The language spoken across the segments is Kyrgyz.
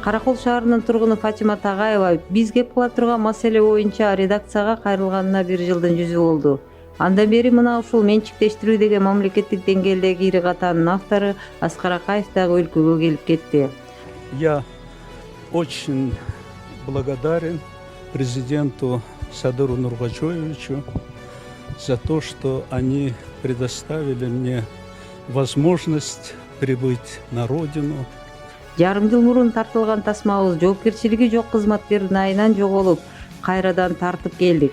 Каракол шаарынын тургуну Фатима Тагаева биз кеп кыла турган маселе боюнча редакцияга кайрылганына 1 жылдын жүзү болду. Андан бери мына ушул менчиктештирүү деген мамлекеттик деңгээлдеги ири катанын автору Аскар Акаев дагы өлкөгө келип кетти. Я очень благодарен президенту Садыру Нургачевичу за то, что они предоставили мне возможность прибыть на родину. Жарым жыл мурун тартылган тасмабыз жоопкерчилиги жок кызматкердин айынан жоголуп, кайрадан тартып келдик.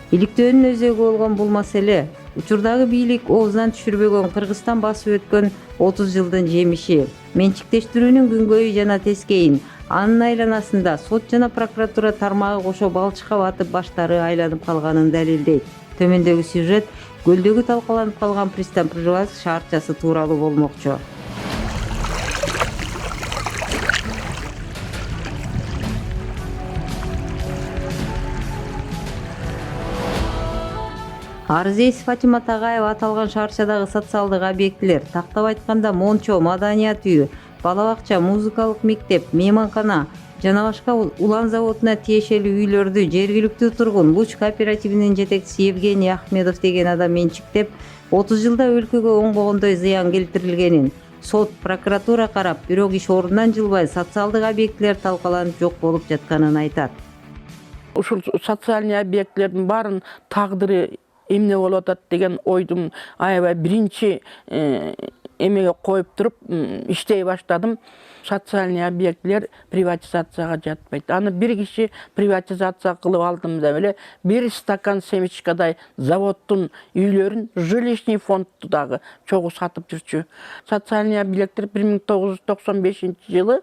Иликтөөнүн өзөгү болгон бул маселе учурдагы бийлик оозунан түшүрбөгөн Кыргызстан басып өткөн 30 жылдын жемиши. Менчиктештирүүнүн күнгөйү жана тескейин анын айланасында сот жана прокуратура тармагы кошо балчыкка батып баштары айланып калганын далилдейт. Төмөндөгү сюжет көлдөгү талкаланып калган Пристань-Пржевальск шаарчасы тууралуу болмокчу. Арыз Фатима Тагаева аталган шаарчадагы социалдык объектилер, тактап айтканда мончо, маданият үйү, бала бакча, музыкалык мектеп, мейманкана жана башка улан заводуна тиешелүү үйлөрдү жергиликтүү тургун Луч кооперативинин жетекчиси Евгений Ахмедов деген адам менчиктеп, 30 жылда өлкөгө оңбогондой зыян келтирилгенин сот, прокуратура карап, бирок иш ордунан жылбай социалдык объектилер талкаланып жок болуп жатканын айтат. Ушул социальный объектилердин баарын тагдыры эмне болуп атат деген ойдум аябай биринчи эмеге коюп туруп иштей баштадым. Социальный объектилер приватизацияга жатпайт. Аны бир киши приватизация кылып алдым деп эле бир стакан семечкадай заводдун үйлөрүн жилищный фондду дагы чогуу сатып жүрчү. Социальный объекттер 1995 жылы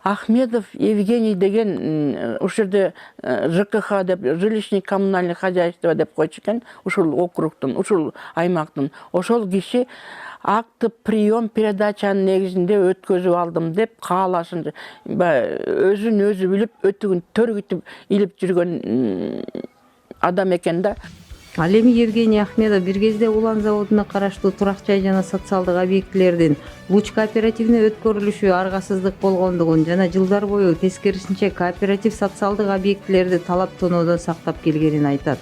Ахмедов Евгений деген ушул жерде ЖКХ деп жилищный коммунальный хозяйство деп койчу экен, ушул округтун, ушул аймактын. Ошол киши акты прием передачанын негизинде өткөзүп алдым деп каалашын өзүн өзү билип өтүгүн төргүтүп илип жүргөн адам экен да. Ал эми Евгений Ахмедов бир кезде улан заводуна караштуу турак жай жана социалдык объектилердин Луч кооперативине өткөрүлүшү аргасыздык болгондугун жана жылдар бою тескерисинче кооператив социалдык объектилерди талап-тоноодон сактап келгенин айтат.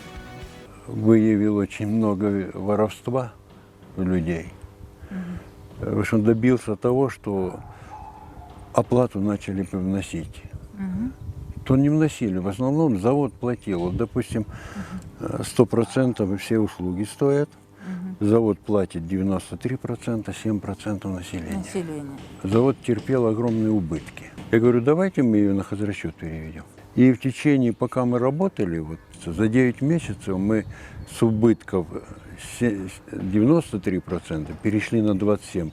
Выявил очень много воровства у людей. В общем, добился того, что оплату начали вносить. То не вносили. В основном завод платил. Вот, допустим, 100% все услуги стоят. Завод платит 93%, 7% населения. Завод терпел огромные убытки. Я говорю, давайте мы ее на хозрасчет переведем. И в течение, пока мы работали, вот, за 9 месяцев мы с убытков 93% перешли на 27%.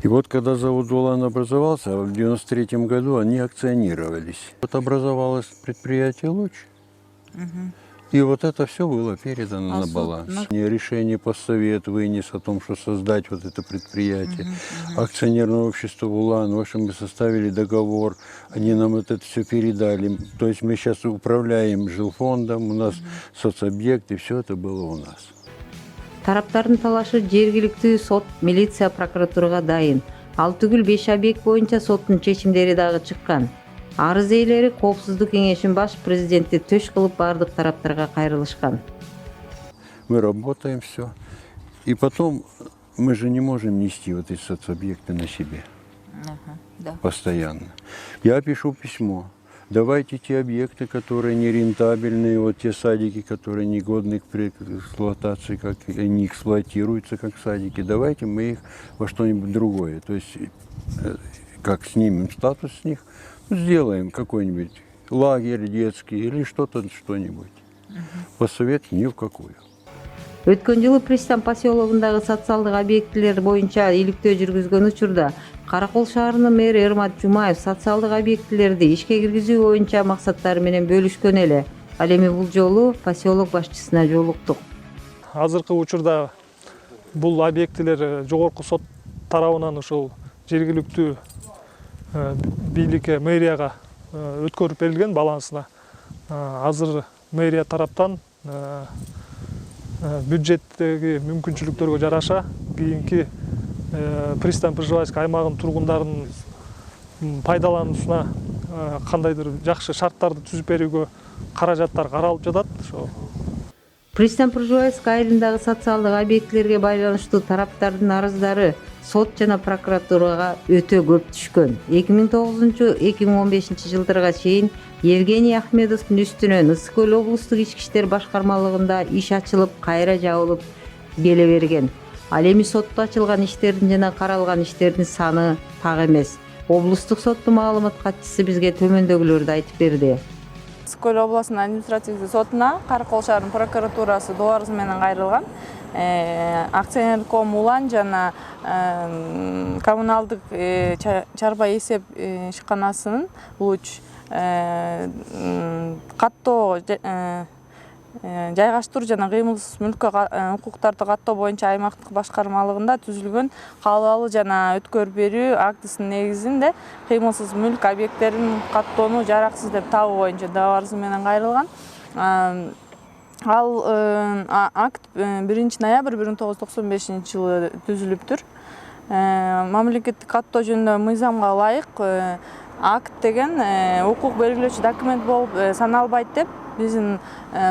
И вот когда завод «Улан» образовался, в 1993 году они акционировались. Вот образовалось предприятие «Луч». И вот это все было передано на баланс. Решение Поссовет вынес о том, что создать вот это предприятие. Акционерное общество «Улан», в общем, мы составили договор, они нам вот это все передали. То есть мы сейчас управляем жилфондом, у нас соцобъекты, все это было у нас. Тараптардын талашы жергиликтүү сот, милиция, прокуратурага дайын. Ал түгүл 5 объект боюнча соттун чечимдери дагы чыккан. Арыз ээлери Коопсуздук кеңешинин баш президенти төш кылып бардык тараптарга кайрылышкан. Мы работаем все. И потом мы же не можем нести вот эти соцобъекты на себе. Постоянно. Я пишу письмо. Давайте те объекты, которые нерентабельные, вот те садики, которые негодны к эксплуатации, как они эксплуатируются как садики, давайте мы их во что-нибудь другое. То есть, как снимем статус с них, сделаем какой-нибудь лагерь детский или что-то, что-нибудь. Поссовет ни в какую. Өткөн жылы Пристань поселогундагы социалдык объектилер боюнча иликтөө жүргүзгөн учурда Каракол шаарынын мэри Эрмат Жумаев социалдык объектилерди ишке киргизүү боюнча максаттары менен бөлүшкөн эле. Ал эми бул жолу поселок башчысына жолуктук. Азыркы учурда бул объектилер жогорку сот тарабынан ушул жергиликтүү бийликке, мэрияга өткөрүп берилген балансына. Азыр мэрия тараптан бюджеттеги мүмкүнчүлүктөргө жараша кийинки пристань пржевальский аймагынын тургундарынын пайдалануусуна кандайдыр жакшы шарттарды түзүп берүүгө каражаттар каралып жатат. Ошо Пристань Пржевальский айылындагы социалдык объектилерге байланыштуу тараптардын арыздары сот жана прокуратурага өтө көп түшкөн. 2009-2015 жылдарга чейин Евгений Ахмедовдун үстүнөн Ысык Көл облустук ички иштер башкармалыгында иш ачылып, кайра жабылып келе берген. Ал эми сотто ачылган иштердин жана каралган иштердин саны так эмес. Облустук соттун маалымат катчысы бизге төмөндөгүлөрдү айтып берди. Ысык Көл областынын административдик сотуна Каракол шаарынын прокуратурасы доо арыз менен кайрылган. Акционерлик коом Улан жана коммуналдык чарба эсеп ишканасынын Луч каттоо жайгаштыруу жана кыймылсыз мүлккө укуктарды каттоо боюнча аймактык башкармалыгында түзүлгөн каалоолуу жана өткөр берүү актысынын негизинде кыймылсыз мүлк объекттерин каттоону жараксыз деп табуу боюнча доо арызы менен кайрылган. Ал акт 1 ноябрь 1995 жылы түзүлүптүр. Мамлекеттик каттоо жөнүндө мыйзамга ылайык акт деген укук белгилөөчү документ болуп саналбайт деп биздин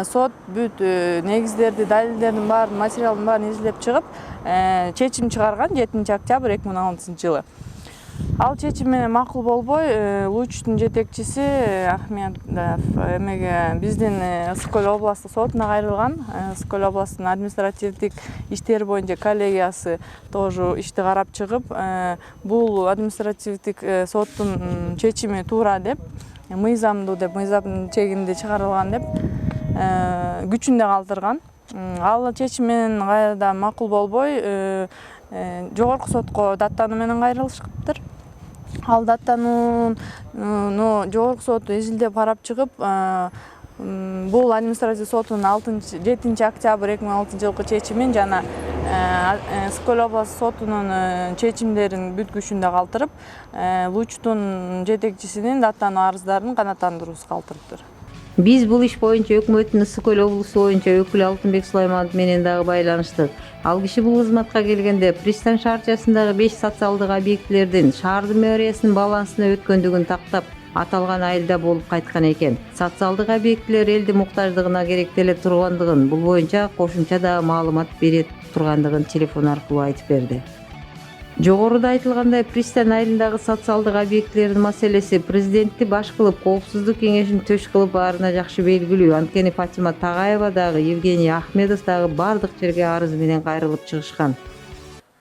сот бүт негиздерди, далилдердин баарын, материалдын баарын изилдеп чыгып, чечим чыгарган 7 октябрь 2016 жылы. Ал чечим менен макул болбой, Лучтун жетекчиси Ахмедов эмеге биздин Ысык Көл областык сотуна кайрылган. Ысык Көл областынын административдик иштер боюнча коллегиясы тоже ишти карап чыгып, бул административдик соттун чечими туура деп, мыйзамдуу деп, мыйзамдын чегинде чыгарылган деп күчүндө калтырган. Ал чечим менен кайрадан макул болбой, жогорку сотко даттануу менен кайрылышыптыр. Ал даттанууну жогорку сот изилдеп карап чыгып, бул административдик сотунун 7 октябрь 2016 жылкы чечимин жана Ысык Көл областык сотунун чечимдерин бүт күчүндө калтырып, Лучтун жетекчисинин даттануу арыздарын канааттандыруусу калтырыптыр. Биз бул иш боюнча өкмөттүн Ысык Көл облусу боюнча өкүлү Алтынбек Сулайманов менен дагы байланыштык. Ал киши бул кызматка келгенде пристань шаарчасындагы 5 социалдык объектилердин шаардын мэриясынын балансына өткөндүгүн тактап, аталган айылда болуп кайткан экен. Социалдык объектилер элдин муктаждыгына керектеле тургандыгын, бул боюнча кошумча да маалымат бере тургандыгын телефон аркылуу айтып берди. Жогоруда айтылгандай, пристань айылындагы социалдык объектилердин маселеси президентти баш кылып, коопсуздук кеңешин төш кылып баарына жакшы белгилүү. Анткени Фатима Тагаева дагы, Евгений Ахмедов дагы бардык жерге арыз менен кайрылып чыгышкан.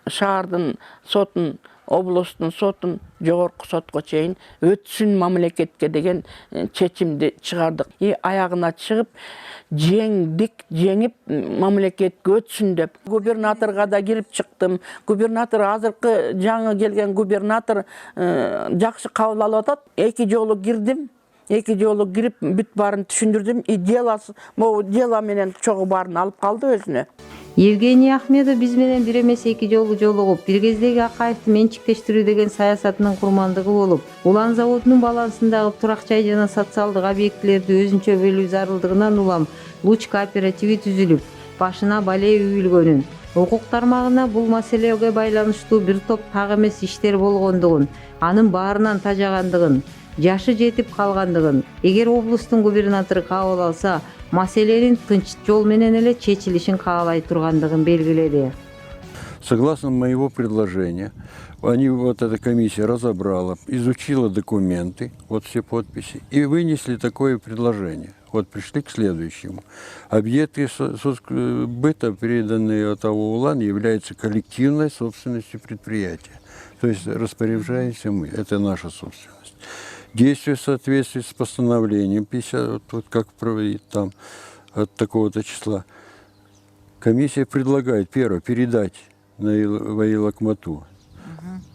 Шаардын сотун, облустун сотун жогорку сотко чейин өтсүн мамлекетке деген чечимди чыгардык. Аягына чыгып, жеңип мамлекетке өтсүн деп. Губернаторга да кирип чыктым. Губернатор азыркы жаңы келген губернатор жакшы кабыл алып атат. 2 жолу кирдим. 2 жолу кирип бүт баарын түшүндүрдүм. Дело менен чогуу баарын алып калды өзүнө. Евгений Ахмедов биз менен бир эмес 2 жолу жолугуп, бир кездеги Акаевдин менчиктештирүү деген саясатынын курмандыгы болуп, Улан заводунун балансындагы турак жай жана социалдык объектилерди өзүнчө бөлүү зарылдыгынан улам Луч кооперативи түзүлүп, башына бале үйүлгөнүн, укук тармагына бул маселеге байланыштуу бир топ так эмес иштер болгондугун, анын баарынан тажагандыгын, жашы жетип калгандыгын, эгер облустун губернатору кабыл алса, маселенин тынч жол менен эле чечилишин каалай тургандыгын белгиледи. Согласно моего предложения, эта комиссия разобрала, изучила документы, все подписи, и вынесли такое предложение. Пришли к следующему. Объекты соцбыта, переданные от Улан, являются коллективной собственностью предприятия. То есть распоряжаемся мы, это наша собственность. Действие в соответствии с постановлением 50, как проводить там от такого-то числа. Комиссия предлагает, первое, передать в Аилакмату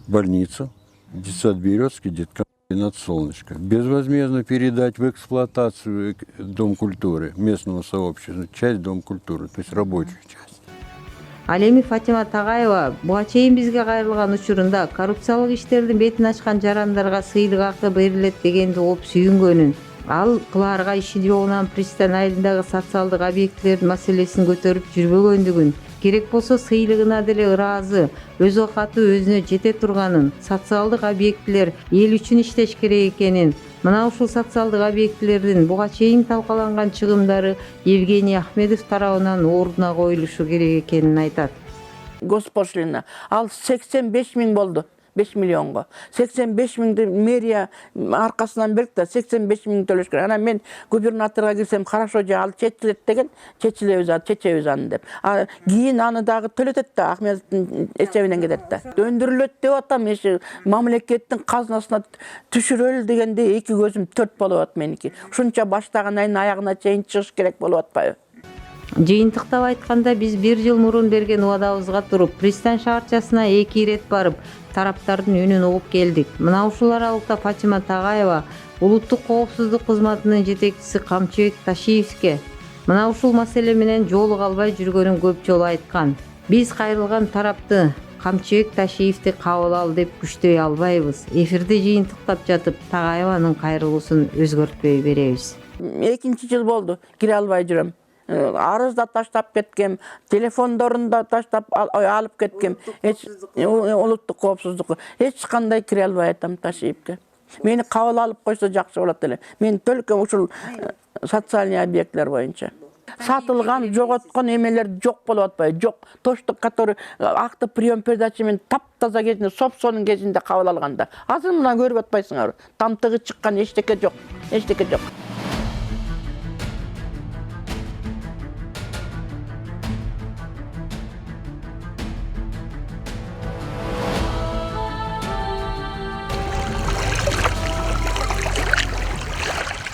больницу, детсад Березский, деткомбинат Солнышко. Безвозмездно передать в эксплуатацию Дом культуры местного сообщества, часть Дом культуры, то есть рабочую часть. Ал эми Фатима Тагаева буга чейин бизге кайрылган учурунда коррупциялык иштердин бетин ачкан жарандарга сыйлык акы берилет дегенди угуп сүйүнгөнүн, Ал кылаарга иши жогунан пристань айылындагы социалдык объектилердин маселесин көтөрүп жүрбөгөндүгүн, керек болсо сыйлыгына деле ыраазы, өз оокаты өзүнө жете турганын, социалдык объектилер эл үчүн иштеш керек экенин, мына ушул социалдык объектилердин буга чейин талкаланган чыгымдары Евгений Ахмедов тарабынан ордуна коюлушу керек экенин айтат. Госпошлина ал 85 миң болду. 5 миллионго. 85 миңди мэрия аркасынан берди да 85 миң төлөш керек. Ана мен губернаторга кирсем, хорошо же ал чечилет деген, чечебиз аны деп. Кийин аны дагы төлөтөт да, Ахмедовдун эсебинен кетет да. Өндүрүлөт деп атам, мамлекеттин казынасына түшүрөлү дегенде эки көзүм төрт болуп атат меники. Ушунча баштаган айдын аягына чейин чыгыш керек болуп атпайбы? Жыйынтыктап айтканда, биз 1 жыл мурун берген убадабызга туруп, пристань шаарчасына 2 ирет барып, тараптардын үнүн угуп келдик. Мына ушул аралыкта Фатима Тагаева улуттук коопсуздук кызматынын жетекчиси Камчыбек Ташиевке мына ушул маселе менен жолуга албай жүргөнүн көп жолу айткан. Биз кайрылган тарапты Камчыбек Ташиевди кабыл ал деп күчдөй албайбыз. Эфирде жыйынтыктап жатып, Тагаеванын кайрылуусун өзгөртпөй беребиз. 2 жыл болду, кире албай жүрөм. Арызда таштап кеткем, телефондорунда таштап алып кеткем. Улуттук коопсуздук. Эч кандай кире албай атам Ташиевке. Мени кабыл алып койсо жакшы болот эле. Мен только ушул социальный объекттер боюнча. Сатылган, жоготкон эмелер жок болуп атпайбы? Жок. Точно, который акты прием передача менен таптаза кезинде, сопсонун кезинде кабыл алганда. Азыр мына көрүп атпайсыңарбы? Тамтыгы чыккан эчтеке жок.